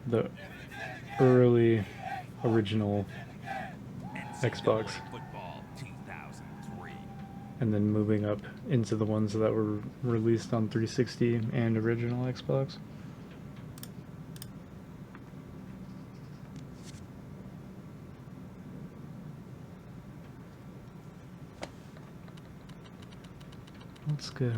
the early original Xbox, NCAA Football 2003. and then moving up into the ones that were released on 360 and original Xbox. Let's go.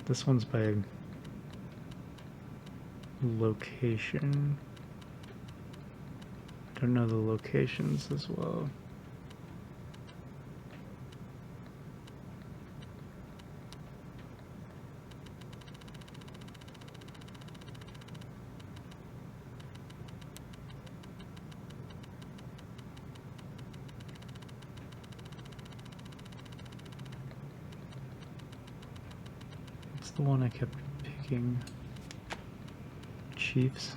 This one's by location. I don't know the locations as well. It's the one I kept picking. Chiefs.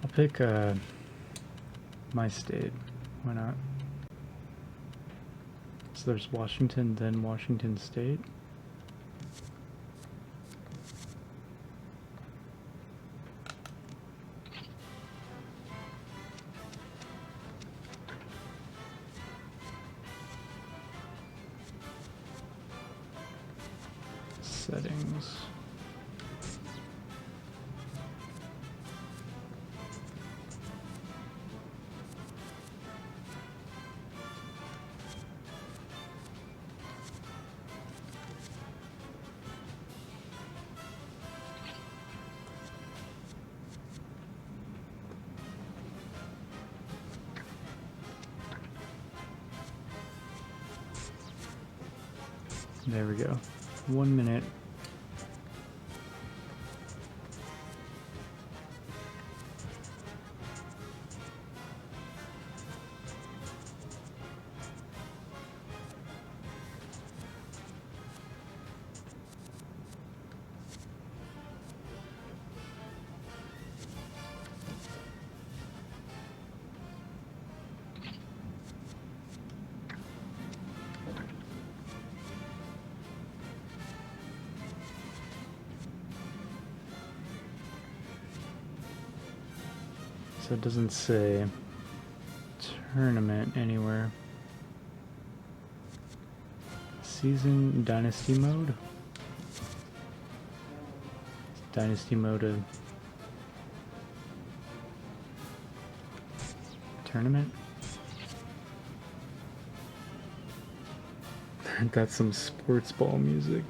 I'll pick my state. Why not? So there's Washington, then Washington State. Settings. There we go. 1 minute. So it doesn't say tournament anywhere. Season dynasty mode? Dynasty mode of tournament? That's some sports ball music.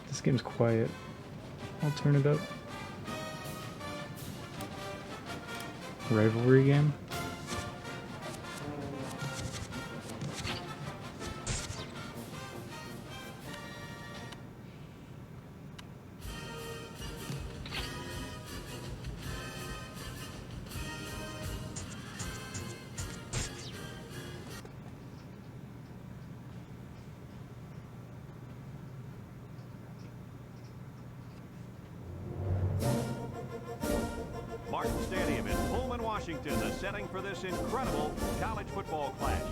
This game's quiet. I'll turn it up. Rivalry game? Martin Stadium in Pullman, Washington, the setting for this incredible college football clash.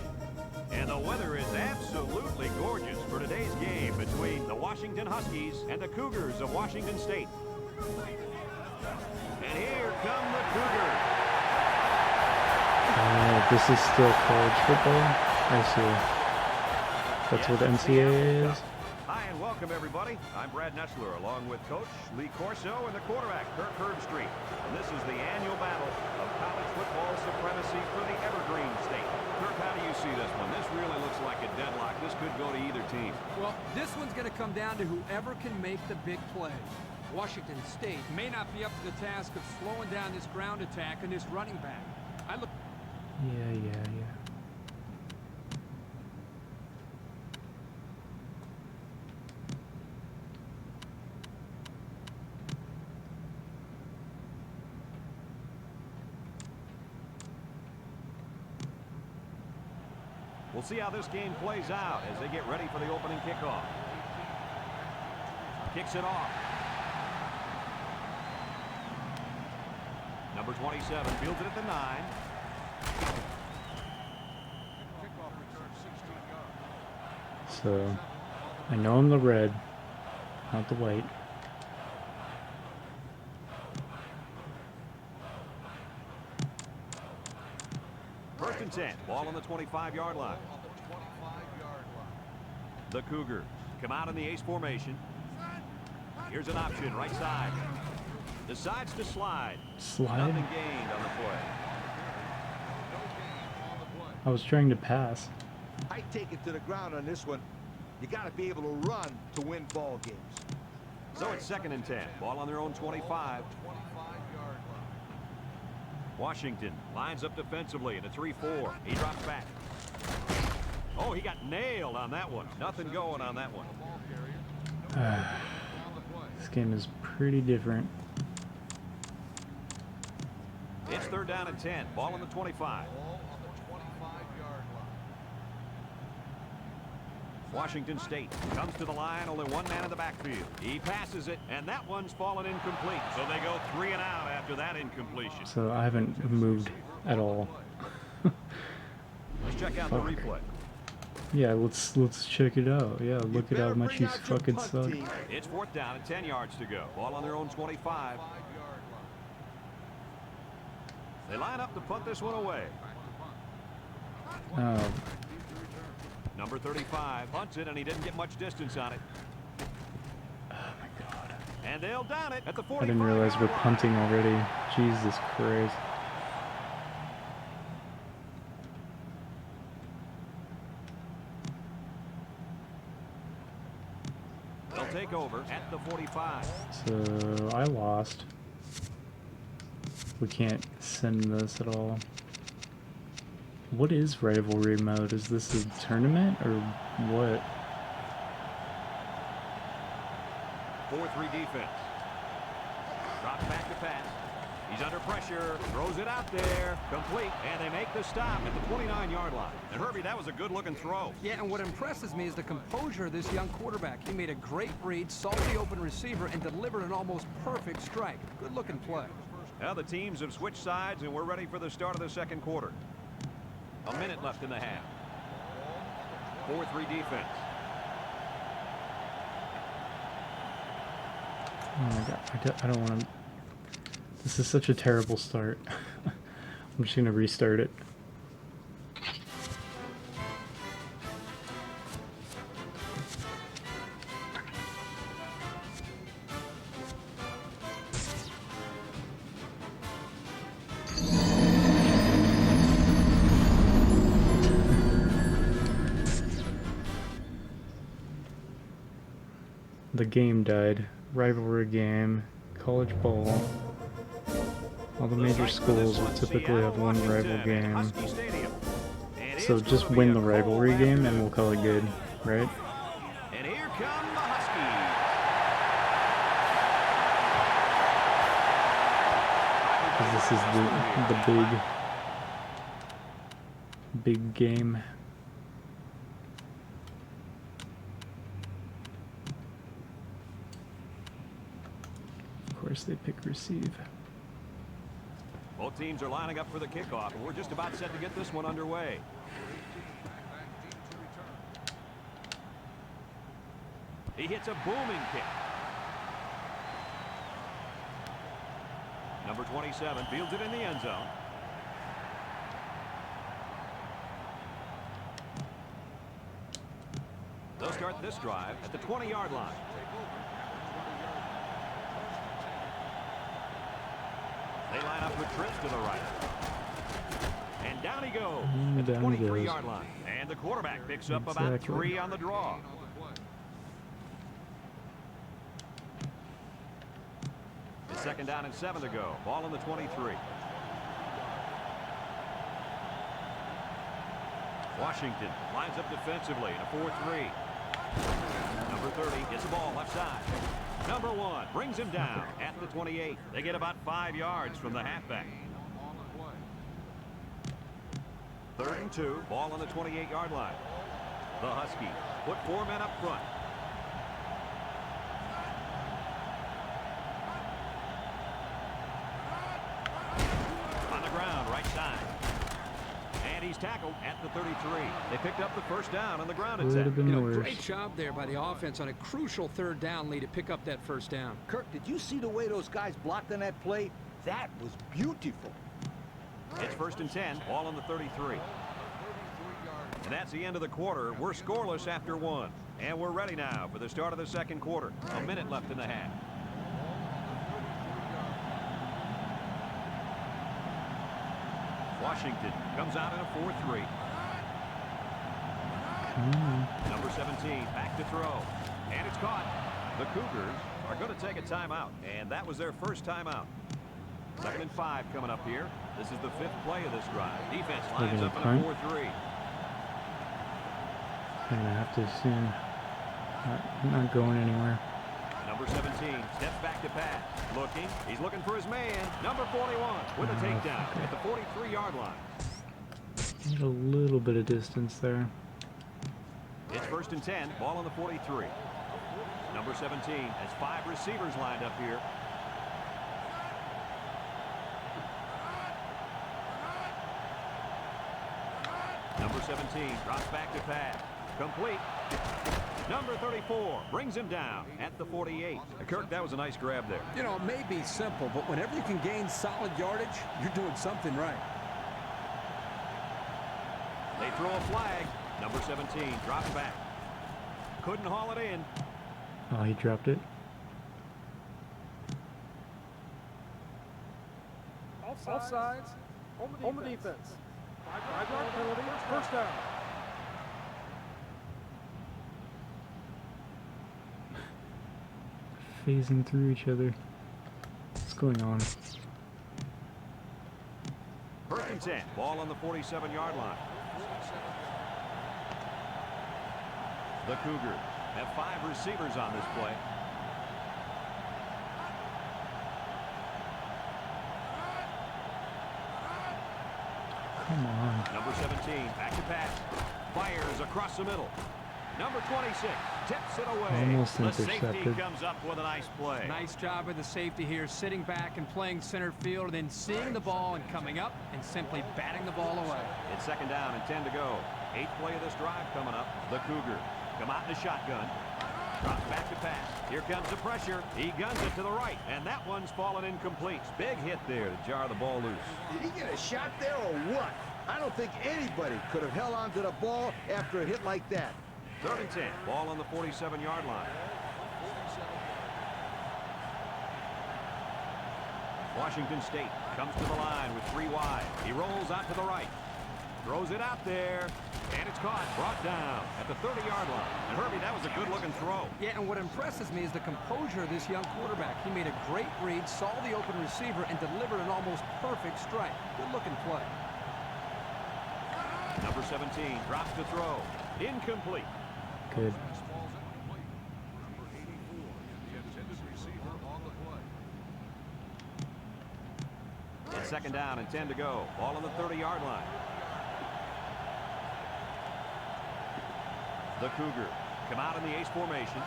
And the weather is absolutely gorgeous for today's game between the Washington Huskies and the Cougars of Washington State. And here come the Cougars. This is still college football? I see. That's what NCAA is? Hi and welcome everybody. I'm Brad Nessler along with Coach Lee Corso and the quarterback Kirk Herbstreit. And this is the annual battle of college football supremacy for the Evergreen State. Kirk, how do you see this one? This really looks like a deadlock. This could go to either team. Well, this one's going to come down to whoever can make the big play. Washington State may not be up to the task of slowing down this ground attack and this running back. Yeah. We'll see how this game plays out as they get ready for the opening kickoff. Kicks it off. Number 27 fields it at the 9. So, I know I'm the red, not the white. First and 10. Ball on the 25-yard line. The Cougars come out in the ace formation. Here's an option, right side. Decides to slide. Slide? Nothing gained on the play. I was trying to pass. I take it to the ground on this one. You got to be able to run to win ball games. So it's second and 10. Ball on their own 25. Washington lines up defensively in a 3-4. He drops back. Oh, he got nailed on that one. Nothing going on that one. This game is pretty different. It's third down and 10. Ball on the 25. Washington State comes to the line, only one man in the backfield. He passes it, and that one's fallen incomplete. So they go 3 and out after that incompletion. So I haven't moved at all. Let's check out the replay. Yeah, let's check it out. Yeah, look at how much you fucking suck. It's fourth down and 10 yards to go. Ball on their own 25. They line up to punt this one away. Oh, Number 35 punts it, and he didn't get much distance on it. oh my god. And they'll down it at the 45. I didn't realize we're punting already. Jesus Christ. They'll take over at the 45. So I lost. We can't send this at all. What is rivalry mode? Is this a tournament or what? 4-3 defense. Drops back to pass. He's under pressure. Throws it out there. Complete. And they make the stop at the 29-yard line. And Herbie, that was a good-looking throw. Yeah, and what impresses me is the composure of this young quarterback. He made a great read, saw the open receiver, and delivered an almost perfect strike. Good-looking play. Now the teams have switched sides, and we're ready for the start of the second quarter. A minute left in the half. 4-3 defense. Oh my god, I don't want to... This is such a terrible start. I'm just going to restart it. The game died. Rivalry game. College ball. All the major schools will typically have one rival game. So just win the rivalry game and we'll call it good, right? And here come the Huskies. Because this is the big game. Of course they pick receive. Both teams are lining up for the kickoff, and we're just about set to get this one underway. He hits a booming kick. Number 27 fields it in the end zone. They'll start this drive at the 20-yard line. They line up with trips to the right. And down he goes at the 23-yard line. And the quarterback picks up about 3 on the draw. It's second down and 7 to go. Ball on the 23. Washington lines up defensively in a 4-3. Number 30 gets the ball left side. Number 1 brings him down at the 28. They get about 5 yards from the halfback. 3rd and 2. Ball on the 28-yard line. The Huskies put 4 men up front. On the ground, right side. And he's tackled at the 33. They picked up the first down on the ground Would attack. have been worse. Great job there by the offense on a crucial 3rd down lead to pick up that first down. Kirk, did you see the way those guys blocked on that play? That was beautiful. It's 1st and 10. Ball on the 33. And that's the end of the quarter. We're scoreless after 1. And we're ready now for the start of the 2nd quarter. A minute left in the half. Washington comes out in a 4-3. Number 17 back to throw. And it's caught. The Cougars are going to take a timeout. And that was their first timeout. 2nd and 5 coming up here. This is the 5th play of this drive. Defense lines up in a 4-3. I'm gonna have to soon. Not going anywhere. Number 17 steps back to pass. Looking. He's looking for his man. Number 41 with a takedown at the 43-yard line. Need a little bit of distance there. It's 1st and 10. Ball on the 43. Number 17 has 5 receivers lined up here. Number 17 drops back to pass. Complete. Number 34 brings him down at the 48. Kirk, that was a nice grab there. You know, it may be simple, but whenever you can gain solid yardage, you're doing something right. They throw a flag. Number 17 drops back. Couldn't haul it in. Oh, he dropped it. Offsides. Home defense. 5-yard penalty. First down. Phasing through each other. What's going on? 1st and 10. Ball on the 47-yard line. The Cougars have 5 receivers on this play. Come on. Number 17 back to pass. Fires across the middle. Number 26 tips it away. Almost The safety intercepted. comes up with a nice play. Nice job with the safety here, sitting back and playing center field, and then seeing the ball and coming up and simply batting the ball away. It's 2nd down and 10 to go. 8th play of this drive coming up. The Cougars come out in the shotgun. Drops back to pass. Here comes the pressure. He guns it to the right, and that one's fallen incomplete. Big hit there to jar the ball loose. Did he get a shot there or what? I don't think anybody could have held on to the ball after a hit like that. 3rd and 10. Ball on the 47-yard line. Washington State comes to the line with 3 wide. He rolls out to the right. Throws it out there. And it's caught. Brought down at the 30-yard line. And Herbie, that was a good-looking throw. Yeah, and what impresses me is the composure of this young quarterback. He made a great read, saw the open receiver, and delivered an almost perfect strike. Good-looking play. Number 17 drops to throw. Incomplete. Good. It's 2nd down and 10 to go. Ball on the 30-yard line. The Cougars come out in the ace formation.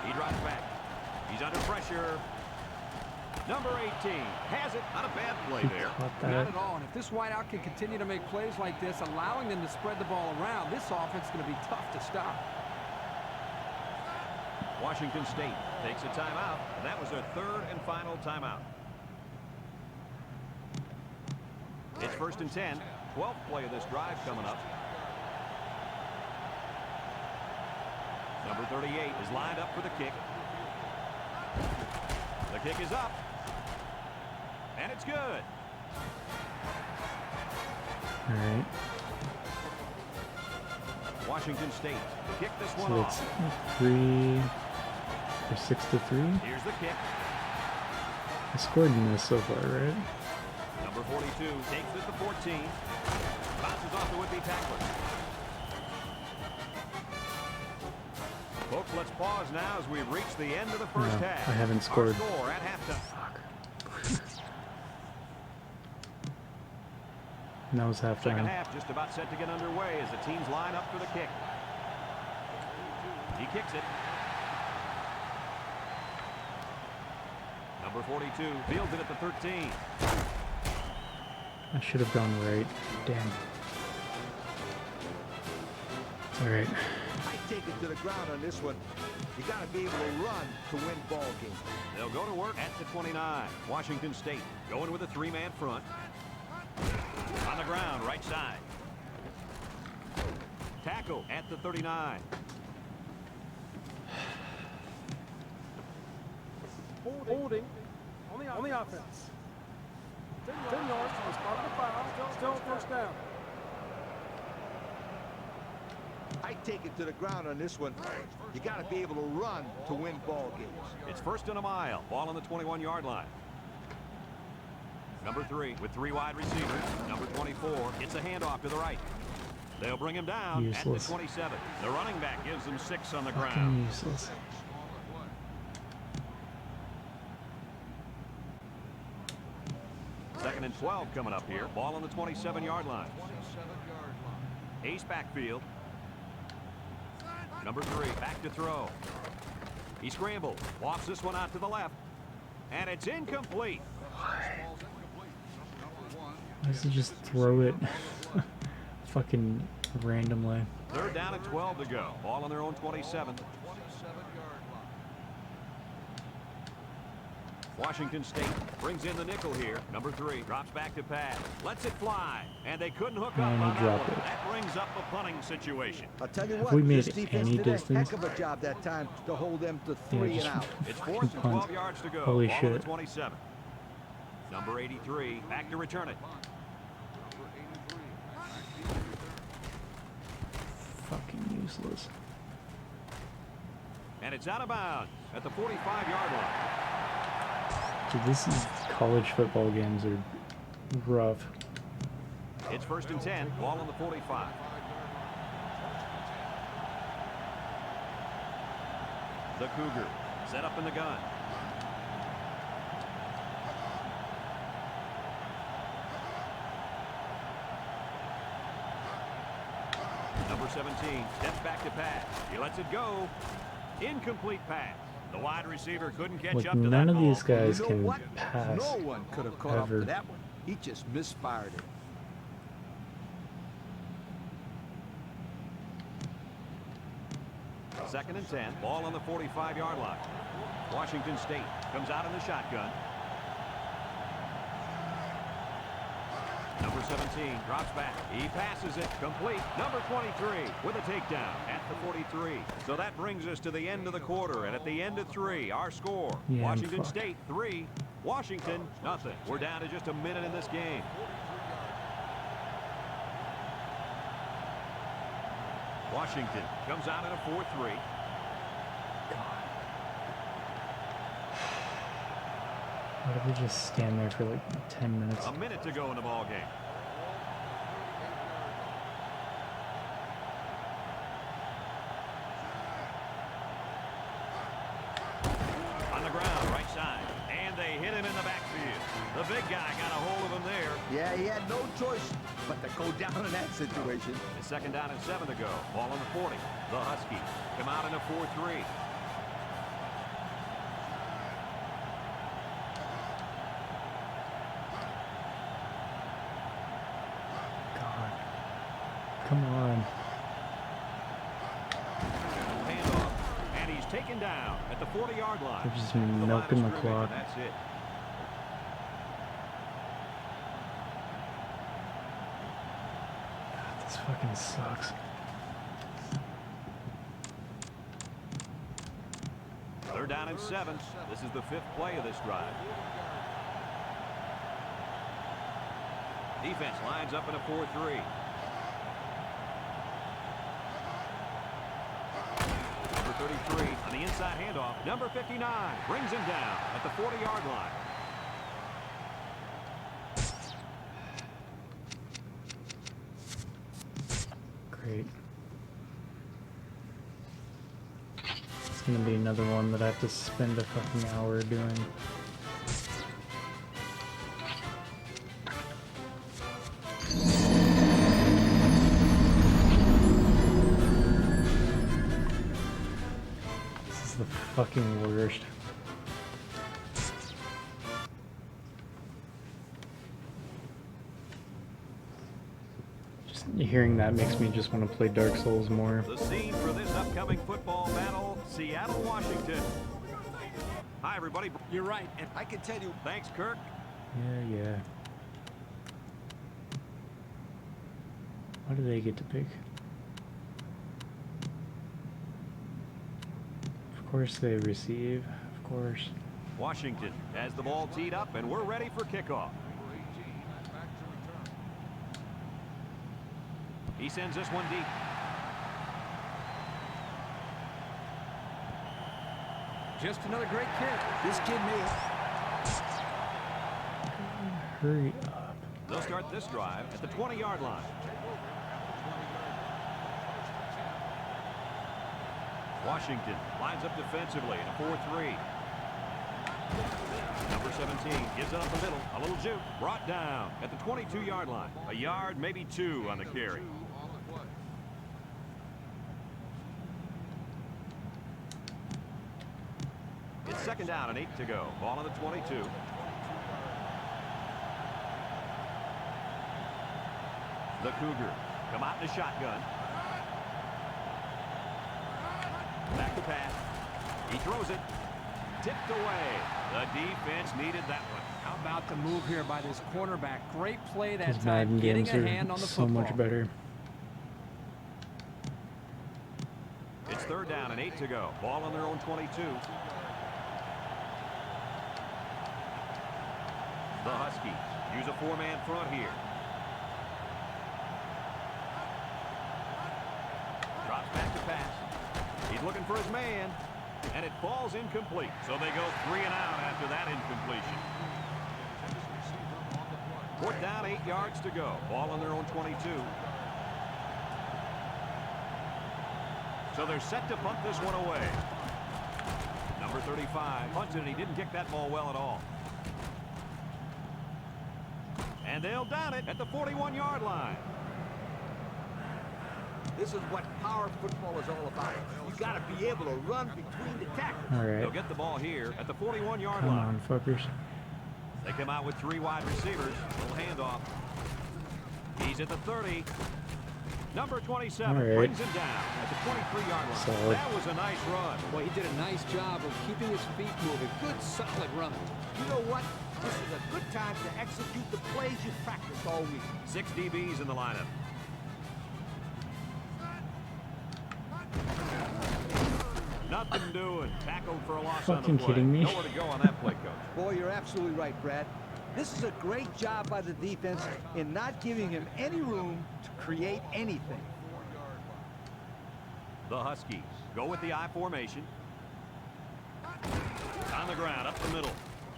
He drops back. He's under pressure. Number 18 has it. Not a bad play there. Caught Not that. at all. And if this wideout can continue to make plays like this, allowing them to spread the ball around, this offense is going to be tough to stop. Washington State takes a timeout, and that was their 3rd and final timeout. It's 1st and 10. 12th play of this drive coming up. Number 38 is lined up for the kick. The kick is up. And it's good. All right. Washington State kick this one So off. it's 3 or 6-3. Here's the kick. I scored in this so far, right? Number 42 takes it to 14. Bounces off the would-be tackler. Folks, let's pause now as we've reached the end of the first No, half. I haven't scored. Our score at halftime. And that was Second halftime. half just about set to get underway as the teams line up for the kick. He kicks it. Number 42 fields it at the 13. I should have gone right. Damn. Alright. I take it to the ground on this one. You got to be able to run to win ball games. They'll go to work at the 29. Washington State going with a three-man front. On the ground, right side. Tackle at the 39. Holding on the offense. 10 yards from the spot of the foul. Still first down. I take it to the ground on this one. You got to be able to run to win ball games. It's 1st and a mile. Ball on the 21-yard line. Number 3 with 3 wide receivers. Number 24 gets a handoff to the right. They'll bring him down Useless. at the 27. The running back gives them 6 on the Fucking ground. useless. Second and 12 coming up here. Ball on the 27-yard line. Ace backfield. Number 3 back to throw. He scrambles. Walks this one out to the left. And it's incomplete. Why does he just throw it fucking randomly? 3rd down and 12 to go. Ball on their own 27. Washington State brings in the nickel here. Number 3 drops back to pass. Lets it fly. And they couldn't hook up And he on that dropped one. it. That brings up a punting situation. I'll tell you Have what, we made this defense any did distance? a heck of a job that time to hold them to Yeah, 3 just and out. It's fucking 4th and punt. 12 yards to go. Holy Ball on shit. the 27. Number 83 back to return it. Fucking useless. And it's out of bounds at the 45-yard line. Dude, this is college football games are rough. It's 1st and 10. Ball on the 45. The Cougar set up in the gun. Number 17 steps back to pass. He lets it go. Incomplete pass. The wide receiver couldn't catch Like, up to that none of ball. these guys You know can what? pass. No one could have caught up ever. to that one. He just misfired it. Second and 10. Ball on the 45-yard line. Washington State comes out in the shotgun. Number 17 drops back. He passes it complete. Number 23 with a takedown at the 43. So that brings us to the end of the quarter. And at the end of 3, our score. Yeah, Washington fuck. State 3. Washington nothing. We're down to just a minute in this game. Washington comes out in a 4-3. Why did we just stand there for like 10 minutes? A minute to go in the ball game. On the ground, right side. And they hit him in the backfield. The big guy got a hold of him there. Yeah, he had no choice but to go down in that situation. It's 2nd down and 7 to go. Ball on the 40. The Huskies come out in a 4-3. God. Come on. Handoff. And he's taken down at the 40-yard line. They're just The line of milking the scrimmage, clock. and that's it. This fucking sucks. Third down and 7. This is the 5th play of this drive. Defense lines up in a 4-3. Number 33 on the inside handoff. Number 59 brings him down at the 40-yard line. Great. It's gonna be another one that I have to spend a fucking hour doing. the fucking worst. Just hearing that makes me just want to play Dark Souls more. The scene for this upcoming football battle, Seattle, Washington. Hi, everybody. You're right. And I can tell you, Thanks, Kirk. Yeah. Why do they get to pick? Of course they receive. Of course. Washington has the ball teed up, and we're ready for kickoff. He sends this one deep. Just another great kick. this kid may. Hurry up. They'll start this drive at the 20-yard line. Washington lines up defensively in a 4-3. Number 17 gives it up the middle. A little juke. Brought down at the 22-yard line. A yard, maybe two on the carry. It's second down and 8 to go. Ball on the 22. The Cougars come out in a shotgun. Back to pass. He throws it. Tipped away. The defense needed that one. How about the move here by this cornerback? Great play that These time, Madden getting games a hand on are the so football. much better. It's third down and 8 to go. Ball on their own 22. The Huskies use a four-man front here. Drops back to pass. He's looking for his man, and it falls incomplete. So they go 3 and out after that incompletion. Fourth down, 8 yards to go. Ball on their own 22. So they're set to punt this one away. Number 35 punted, and he didn't kick that ball well at all. And they'll down it at the 41-yard line. This is what power football is all about. You got to be able to run between the tackles. All They'll right. get the ball here at the 41-yard Come line. on, fuckers. They come out with 3 wide receivers. Little handoff. He's at the 30. Number 27 All right. brings him down at the 23-yard line. Solid. That was a nice run. Boy, he did a nice job of keeping his feet moving. Good, solid run. You know what? This is a good time to execute the plays you practiced all week. 6 DBs in the lineup. Nothing doing. Tackled for a loss on the Fucking play. kidding me? Nowhere to go on that play, coach. Boy, you're absolutely right, Brad. This is a great job by the defense in not giving him any room to create anything. The Huskies go with the I formation. On the ground, up the middle.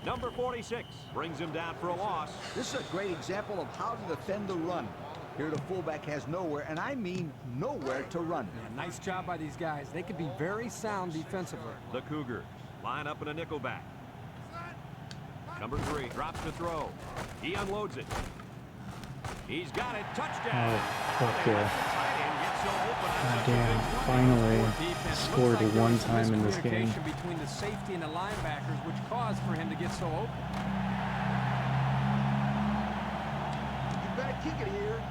Number 46 brings him down for a loss. This is a great example of how to defend the run. Here the fullback has nowhere, and I mean nowhere to run. Yeah, nice job by these guys. They could be very sound defensively. The Cougars line up in a nickelback. Number 3 drops to throw. He unloads it. He's got it. Touchdown. Oh, fuck They yeah. let the tight end get so open on God such a damn, big play. finally Defense scored looks like one there was some time in this game. miscommunication between the safety and the linebackers, which caused for him to get so open. You better kick it here.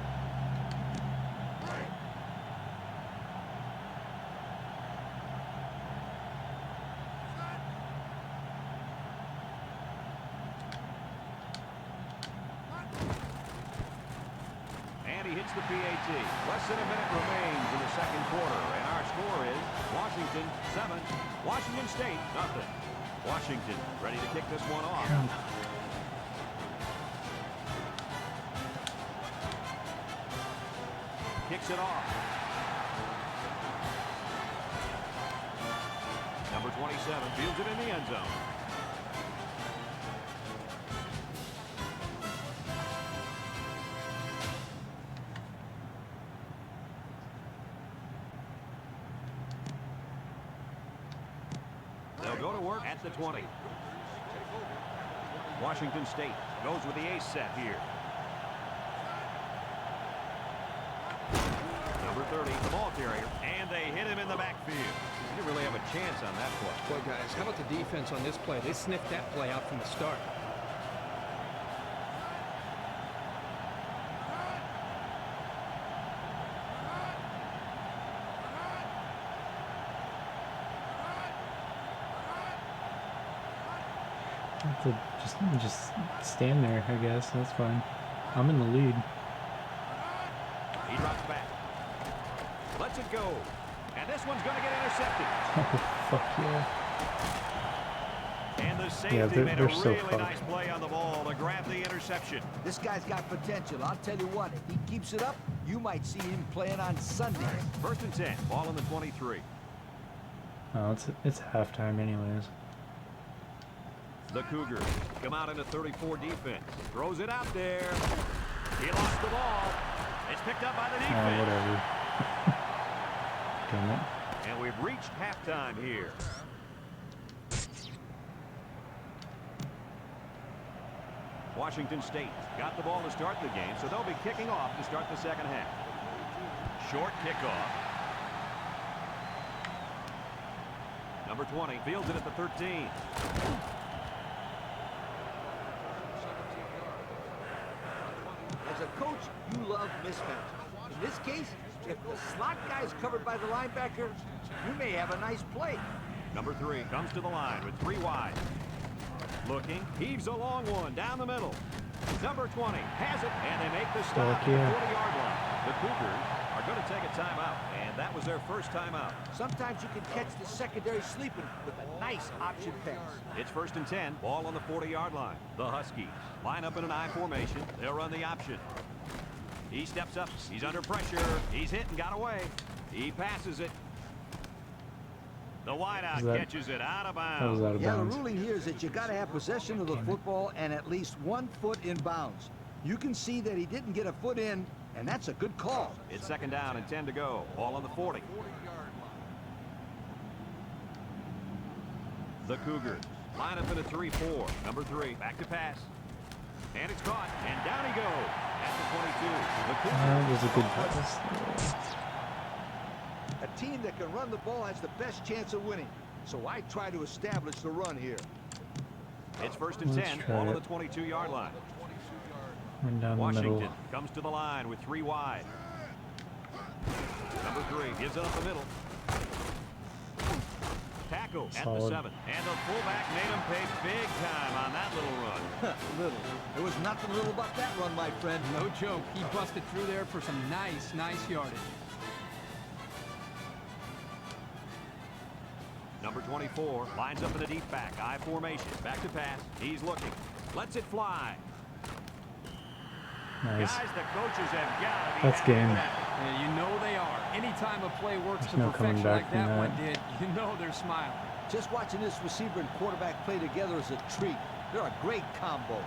And he hits the PAT. Less than a minute remains in the second quarter, and our score is Washington 7, Washington State nothing. Washington ready to kick this one off. Kicks it off. Number 27 fields it in the end zone. They'll go to work at the 20. Washington State goes with the ace set here. Number 30, the ball carrier, and they hit him in the backfield. He didn't really have a chance on that play. Boy, guys, how about the defense on this play? They sniffed that play out from the start. I have to just stand there, I guess. That's fine. I'm in the lead. He drops back. Lets it go. And this one's going to get intercepted. Oh, fuck yeah. And the safety Yeah, made a they're so really fucked. nice play on the ball to grab the interception. This guy's got potential. I'll tell you what, if he keeps it up, you might see him playing on Sundays. 1st and 10. Ball on the 23. Oh, it's halftime anyways. The Cougars come out in a 34 defense. Throws it out there. He lost the ball. It's picked up by the Oh, defense. whatever. Damn it. And we've reached halftime here. Washington State got the ball to start the game, so they'll be kicking off to start the second half. Short kickoff. Number 20 fields it at the 13. As a coach, you love mismatches. In this case, if the slot guy is covered by the linebacker, you may have a nice play. Number 3 comes to the line with 3 wide. Looking, heaves a long one down the middle. Number 20 has it, and they make the stop at the 40-yard line. The Cougars are going to take a timeout, and that was their first timeout. Sometimes you can catch the secondary sleeping with a nice option pass. It's 1st and 10, ball on the 40-yard line. The Huskies line up in an I formation. They'll run the option. He steps up. He's under pressure. He's hit and got away. He passes it. The wideout catches it out of That was bounds. out of Yeah, the bounds. ruling here is that you got to have possession of the football and at least 1 foot in bounds. You can see that he didn't get a foot in, and that's a good call. It's 2nd down and 10 to go. Ball on the 40. The Cougars line up in a 3-4. Number 3 back to pass. And it's caught. And down he goes at the 22. The Cougars That was a good are pass. A team that can run the ball has the best chance of winning. So I try to establish the run here. It's 1st and Let's 10. try Ball on it. the 22-yard line. Went down the Washington middle. comes to the line with 3 wide. Number 3 gives it up the middle. Tackle at the Solid. 7. And the fullback made him pay big time on that little run. Little. There was nothing little about that run, my friend. No joke. He busted through there for some nice yardage. Number 24 lines up in a deep back. I formation. Back to pass. He's looking. Lets it fly. Nice. Guys, the coaches have got to be That's happy game. with that. Yeah, you know they are. Anytime a play works There's to no coming perfection back like from that one that. did, you know they're smiling. Just watching this receiver and quarterback play together is a treat. They're a great combo.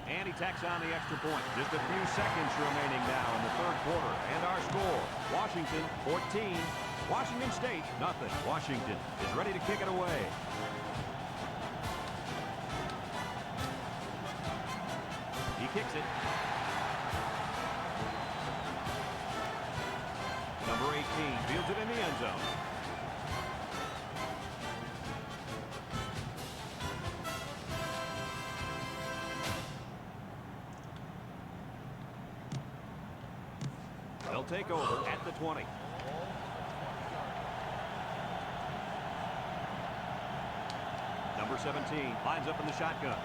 And he tacks on the extra point. Just a few seconds remaining now in the 3rd quarter. And our score, Washington 14, Washington State nothing. Washington is ready to kick it away. He kicks it. Number 18 fields it in the end zone. They'll take over at the 20. Number 17 lines up in the shotgun.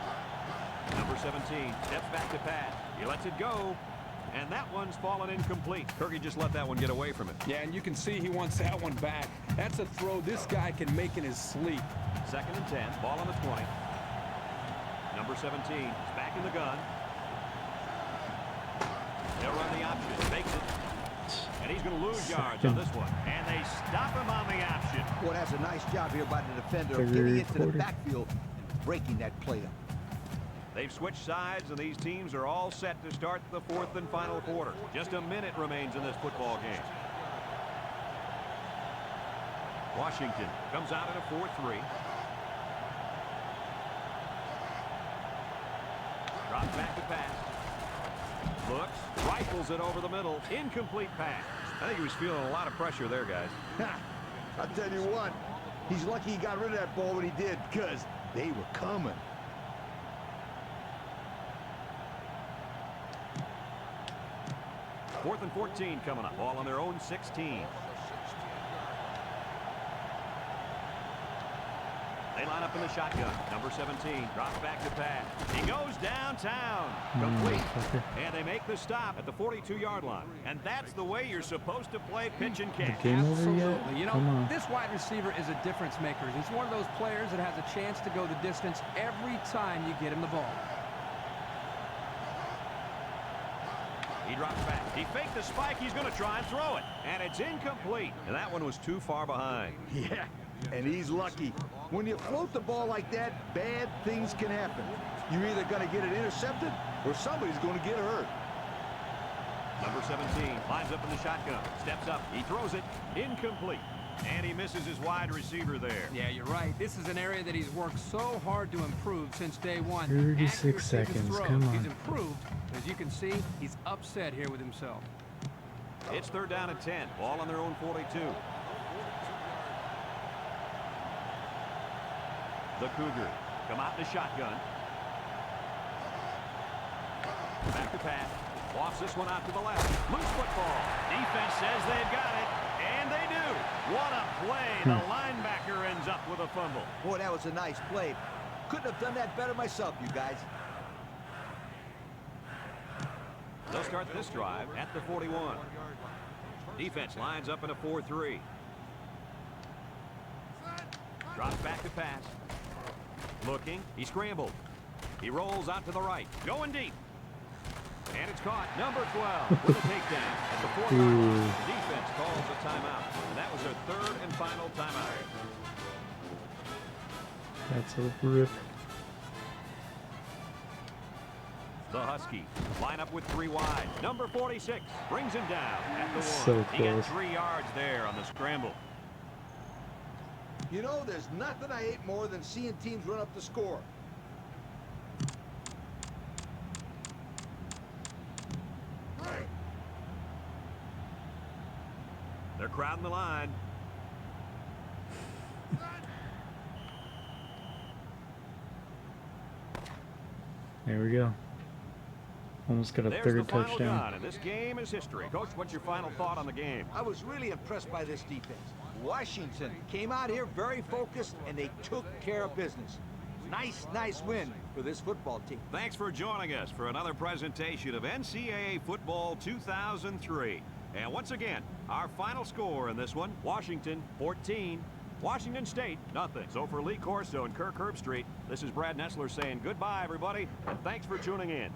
Number 17 steps back to pass. He lets it go. And that one's fallen incomplete. Kirky just let that one get away from him. Yeah, and you can see he wants that one back. That's a throw this guy can make in his sleep. 2nd and 10. Ball on the 20. Number 17 is back in the gun. They'll run the option. Makes it. And he's going to lose yards on this one. And they stop him on the option. Boy, that's a nice job here by the defender of February getting into the 40. backfield and breaking that play up. They've switched sides, and these teams are all set to start the 4th and final quarter. Just a minute remains in this football game. Washington comes out in a 4-3. Drops back to pass. Looks, rifles it over the middle. Incomplete pass. I think he was feeling a lot of pressure there, guys. I'll tell you what, he's lucky he got rid of that ball when he did, because they were coming. Fourth and 14 coming up. Ball on their own 16. They line up in the shotgun. Number 17 drops back to pass. He goes downtown. Complete. And they make the stop at the 42-yard line. And that's the way you're supposed to play pitch and catch. Game over yet? Absolutely. You know, this wide receiver is a difference maker. He's one of those players that has a chance to go the distance every time you get him the ball. He drops back. He faked the spike. He's going to try and throw it. And it's incomplete. And that one was too far behind. Yeah, and he's lucky. When you float the ball like that, bad things can happen. You're either going to get it intercepted or somebody's going to get hurt. Number 17 lines up in the shotgun. Steps up. He throws it. Incomplete. And he misses his wide receiver there. Yeah, you're right. This is an area that he's worked so hard to improve since day one. 36 Accuracy of his seconds, throws. come on. He's improved. As you can see, he's upset here with himself. It's third down and 10. Ball on their own 42. The Cougars come out in the shotgun. Back to pass. Lofts this one out to the left. Loose football. Defense says they've got it. And they do. What a play. The linebacker ends up with a fumble. Boy, that was a nice play. Couldn't have done that better myself, you guys. They'll start this drive at the 41. Defense lines up in a 4-3. Drops back to pass. Looking. He scrambled. He rolls out to the right. Going deep. And it's caught. Number 12 with a takedown at the 4-yard line. The defense calls a timeout. And that was their third and final timeout. That's a rip. The Huskies line up with 3 wide. Number 46 brings him down at the 1. So He got close. 3 yards there on the scramble. You know, there's nothing I hate more than seeing teams run up the score. They're crowding the line. There we go. Almost got a There's third the final touchdown. gun, and this game is history. Coach, what's your final thought on the game? I was really impressed by this defense. Washington came out here very focused, and they took care of business. Nice win for this football team. Thanks for joining us for another presentation of NCAA Football 2003. And once again, our final score in this one, Washington 14, Washington State nothing. So for Lee Corso and Kirk Herbstreit, this is Brad Nessler saying goodbye, everybody, and thanks for tuning in.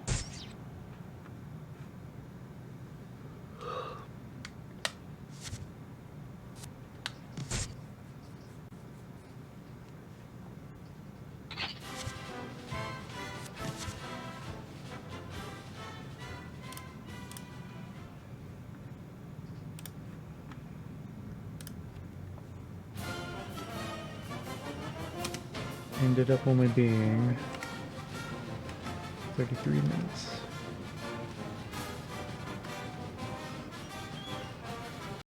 Ended up only being 33 minutes.